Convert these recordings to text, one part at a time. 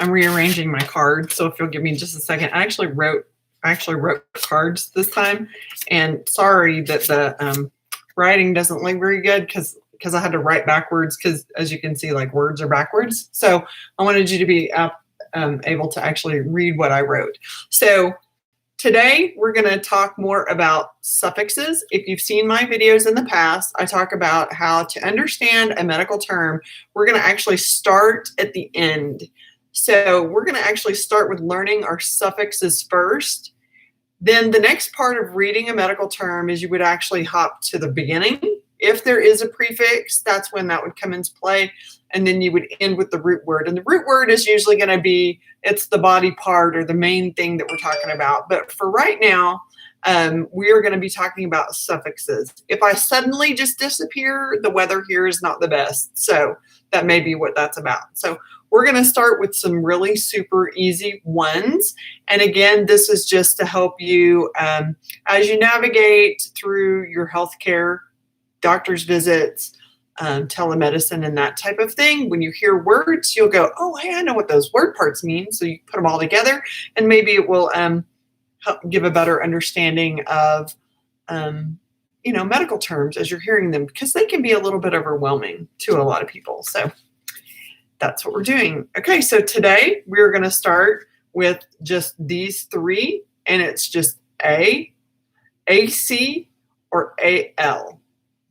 I'm rearranging my cards, so if you'll give me just a second. I actually wrote cards this time, and sorry that the writing doesn't look very good because I had to write backwards because, as you can see, like words are backwards. So I wanted you to be able to actually read what I wrote. So today we're going to talk more about suffixes. If you've seen my videos in the past, I talk about how to understand a medical term. We're going to actually start at the end. So we're going to actually start with learning our suffixes first. Then the next part of reading a medical term is you would actually hop to the beginning. If there is a prefix, that's when that would come into play. And then you would end with the root word. And the root word is usually going to be, it's the body part or the main thing that we're talking about. But for right now, we are going to be talking about suffixes. If I suddenly just disappear, the weather here is not the best. So that may be what that's about. So we're going to start with some really super easy ones. And again, this is just to help you as you navigate through your healthcare, doctor's visits, telemedicine, and that type of thing. When you hear words, you'll go, oh, hey, I know what those word parts mean. So you put them all together, and maybe it will help give a better understanding of medical terms as you're hearing them, because they can be a little bit overwhelming to a lot of people. So that's what we're doing. Okay, so today we're going to start with just these three, and it's just A, AC, or AL.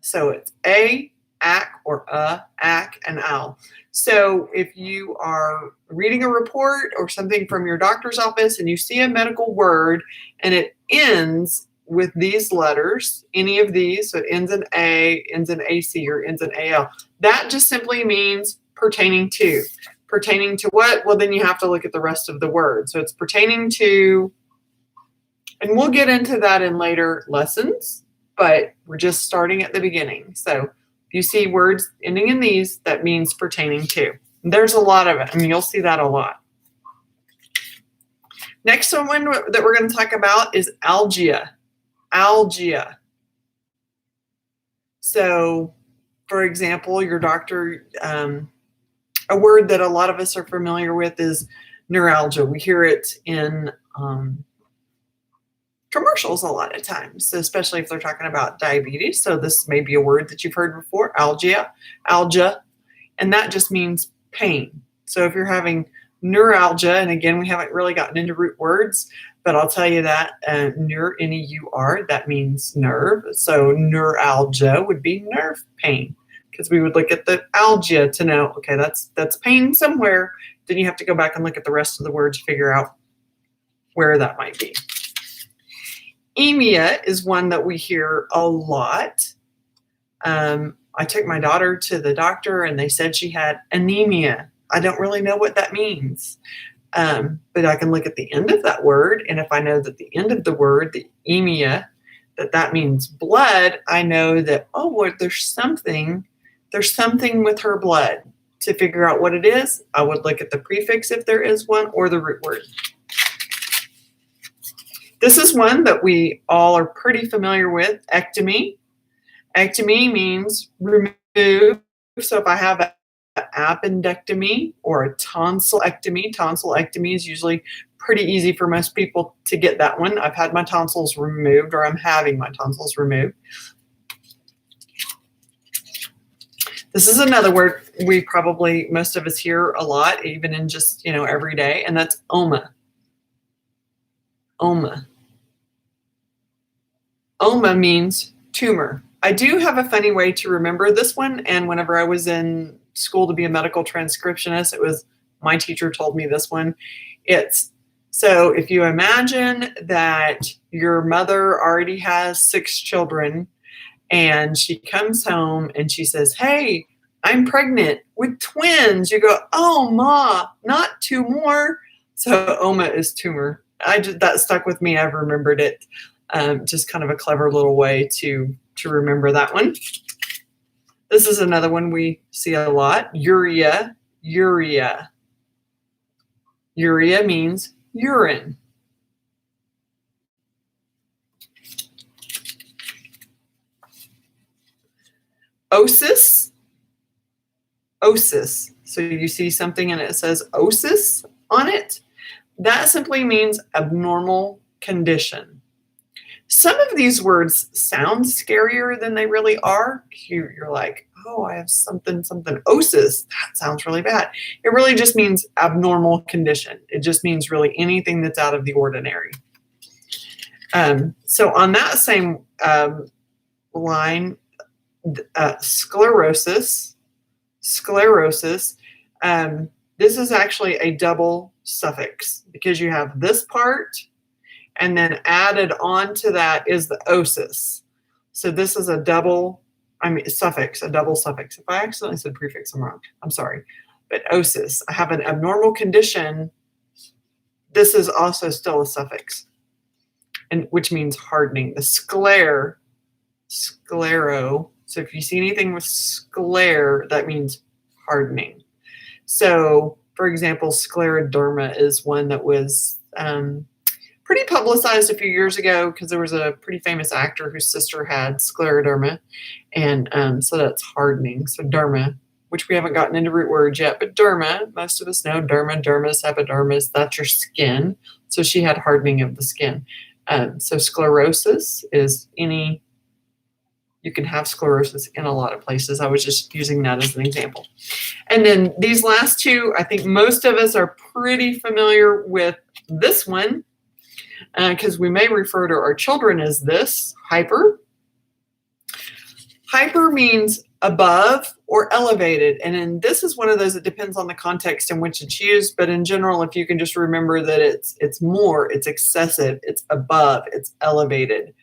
So it's A, AC, or AC, and AL. So if you are reading a report or something from your doctor's office and you see a medical word and it ends with these letters, any of these, so it ends in A, ends in AC, or ends in AL, that just simply means pertaining to. Pertaining to what? Well, then you have to look at the rest of the word. So it's pertaining to, and we'll get into that in later lessons, but we're just starting at the beginning. So if you see words ending in these, that means pertaining to. And there's a lot of it. I mean, you'll see that a lot. Next one that we're going to talk about is algia. Algia. So, for example, your doctor, a word that a lot of us are familiar with is neuralgia. We hear it in commercials a lot of times, especially if they're talking about diabetes. So this may be a word that you've heard before, algia, and that just means pain. So if you're having neuralgia, and again, we haven't really gotten into root words, but I'll tell you that N-E-U-R, that means nerve. So neuralgia would be nerve pain, because we would look at the algia to know, okay, that's pain somewhere. Then you have to go back and look at the rest of the words to figure out where that might be. Emia is one that we hear a lot. I took my daughter to the doctor and they said she had anemia. I don't really know what that means, but I can look at the end of that word, and if I know that the end of the word, the emia, that means blood, I know that, oh, well, there's something with her blood. To figure out what it is, I would look at the prefix if there is one, or the root word. This is one that we all are pretty familiar with, ectomy. Ectomy means remove. So if I have an appendectomy or a tonsillectomy is usually pretty easy for most people to get that one. I've had my tonsils removed, or I'm having my tonsils removed. This is another word most of us hear a lot, even in just, every day, and that's oma. Oma. Oma means tumor. I do have a funny way to remember this one, and whenever I was in school to be a medical transcriptionist, it was my teacher told me this one. So if you imagine that your mother already has 6 children, and she comes home and she says, hey, I'm pregnant with twins. You go, oh, Ma, not 2 more. So oma is tumor. That stuck with me. I've remembered it. Just kind of a clever little way to remember that one. This is another one we see a lot. Urea. Urea means urine. Osis. So you see something and it says osis on it, that simply means abnormal condition. Some of these words sound scarier than they really are. You're like, oh, I have something, osis. That sounds really bad. It really just means abnormal condition. It just means really anything that's out of the ordinary. So on that same line, sclerosis, this is actually a double suffix because you have this part, and then added on to that is the osis. So this is a double suffix. If I accidentally said prefix, I'm wrong. I'm sorry. But osis, I have an abnormal condition. This is also still a suffix, and which means hardening. The sclero. So if you see anything with sclere, that means hardening. So, for example, scleroderma is one that was pretty publicized a few years ago because there was a pretty famous actor whose sister had scleroderma, and so that's hardening. So derma, which we haven't gotten into root words yet, but derma, most of us know derma, dermis, epidermis, that's your skin. So she had hardening of the skin. So sclerosis is you can have sclerosis in a lot of places. I was just using that as an example. And then these last two, I think most of us are pretty familiar with this one because we may refer to our children as this, hyper. Hyper means above or elevated. And then this is one of those that depends on the context in which it's used. But in general, if you can just remember that it's more, it's excessive, it's above, it's elevated.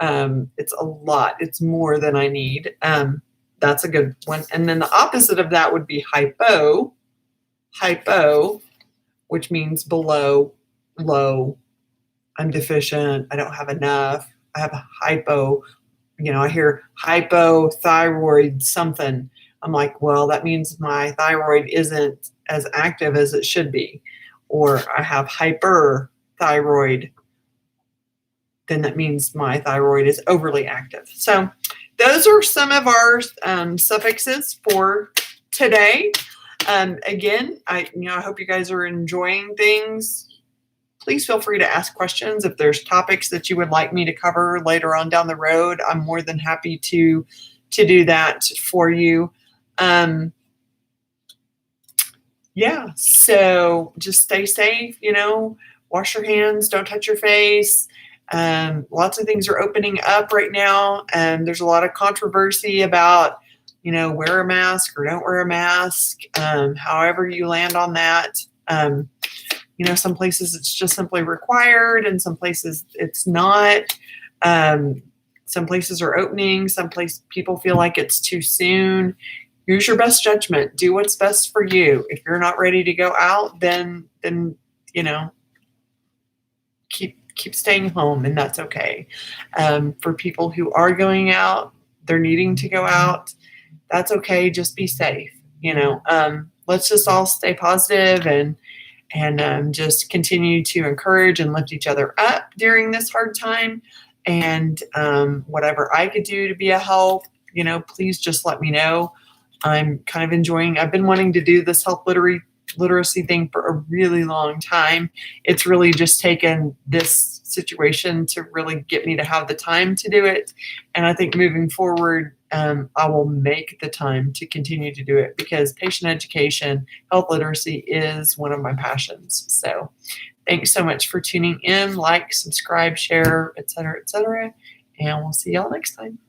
It's a lot. It's more than I need. That's a good one. And then the opposite of that would be hypo, which means below, low. I'm deficient. I don't have enough. I have a hypo. I hear hypothyroid something. I'm like, well, that means my thyroid isn't as active as it should be. Or I have hyperthyroid. Then that means my thyroid is overly active. So those are some of our suffixes for today. Again, I hope you guys are enjoying things. Please feel free to ask questions. If there's topics that you would like me to cover later on down the road, I'm more than happy to do that for you. Yeah, so just stay safe, wash your hands, don't touch your face. Lots of things are opening up right now, and there's a lot of controversy about, wear a mask or don't wear a mask. However you land on that. Some places it's just simply required, and some places it's not. Some places are opening. Some people feel like it's too soon. Use your best judgment. Do what's best for you. If you're not ready to go out, then keep staying home, and that's okay. For people who are going out, they're needing to go out, that's okay. Just be safe. Let's just all stay positive and just continue to encourage and lift each other up during this hard time. And whatever I could do to be a help, please just let me know. I'm kind of enjoying, I've been wanting to do this health literacy thing for a really long time. It's really just taken this situation to really get me to have the time to do it. And I think moving forward, I will make the time to continue to do it because patient education, health literacy is one of my passions. So thanks so much for tuning in. Like, subscribe, share, etc., etc. And we'll see y'all next time.